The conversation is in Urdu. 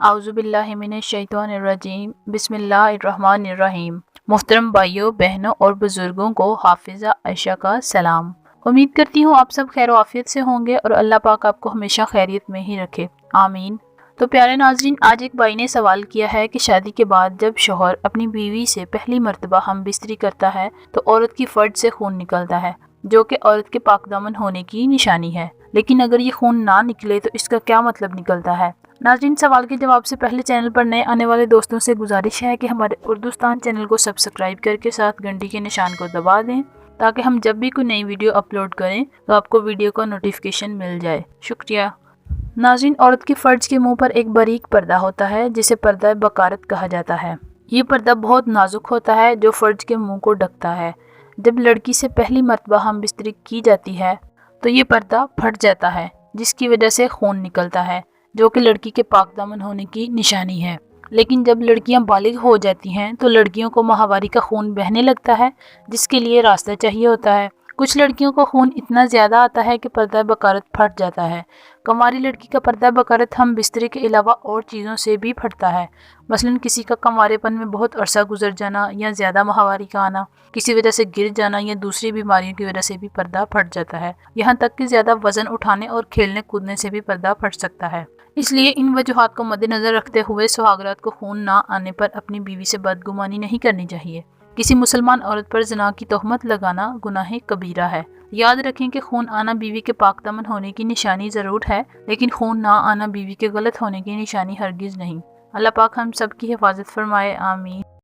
اعوذ باللہ من الشیطان الرجیم بسم اللہ الرحمن الرحیم۔ محترم بھائیوں، بہنوں اور بزرگوں کو حافظہ عائشہ کا سلام۔ امید کرتی ہوں آپ سب خیر و عافیت سے ہوں گے اور اللہ پاک آپ کو ہمیشہ خیریت میں ہی رکھے، آمین۔ تو پیارے ناظرین، آج ایک بھائی نے سوال کیا ہے کہ شادی کے بعد جب شوہر اپنی بیوی سے پہلی مرتبہ ہم بستری کرتا ہے تو عورت کی فرج سے خون نکلتا ہے، جو کہ عورت کے پاک دامن ہونے کی نشانی ہے، لیکن اگر یہ خون نہ نکلے تو اس کا کیا مطلب نکلتا ہے؟ ناظرین، سوال کے جواب سے پہلے چینل پر نئے آنے والے دوستوں سے گزارش ہے کہ ہمارے اردوستان چینل کو سبسکرائب کر کے ساتھ گھنٹی کے نشان کو دبا دیں تاکہ ہم جب بھی کوئی نئی ویڈیو اپلوڈ کریں تو آپ کو ویڈیو کا نوٹیفیکیشن مل جائے، شکریہ۔ ناظرین، عورت کے فرج کے منہ پر ایک باریک پردہ ہوتا ہے جسے پردہ بکارت کہا جاتا ہے۔ یہ پردہ بہت نازک ہوتا ہے جو فرج کے منہ کو ڈھکتا ہے۔ جب لڑکی سے پہلی مرتبہ ہم بستری کی جاتی ہے تو یہ پردہ پھٹ جاتا ہے جس کی وجہ سے خون نکلتا ہے، جو کہ لڑکی کے پاک دامن ہونے کی نشانی ہے۔ لیکن جب لڑکیاں بالغ ہو جاتی ہیں تو لڑکیوں کو ماہواری کا خون بہنے لگتا ہے، جس کے لیے راستہ چاہیے ہوتا ہے۔ کچھ لڑکیوں کو خون اتنا زیادہ آتا ہے کہ پردہ بکارت پھٹ جاتا ہے۔ کنواری لڑکی کا پردہ بکارت ہم بستری کے علاوہ اور چیزوں سے بھی پھٹتا ہے، مثلا کسی کا کنوارے پن میں بہت عرصہ گزر جانا یا زیادہ ماہواری کا آنا، کسی وجہ سے گر جانا یا دوسری بیماریوں کی وجہ سے بھی پردہ پھٹ جاتا ہے، یہاں تک کہ زیادہ وزن اٹھانے اور کھیلنے کودنے سے بھی پردہ پھٹ سکتا ہے۔ اس لیے ان وجوہات کو مد نظر رکھتے ہوئے سہاگرات کو خون نہ آنے پر اپنی بیوی سے بدگمانی نہیں کرنی چاہیے۔ کسی مسلمان عورت پر زنا کی تہمت لگانا گناہ کبیرہ ہے۔ یاد رکھیں کہ خون آنا بیوی کے پاک دامن ہونے کی نشانی ضرور ہے، لیکن خون نہ آنا بیوی کے غلط ہونے کی نشانی ہرگز نہیں۔ اللہ پاک ہم سب کی حفاظت فرمائے، آمین۔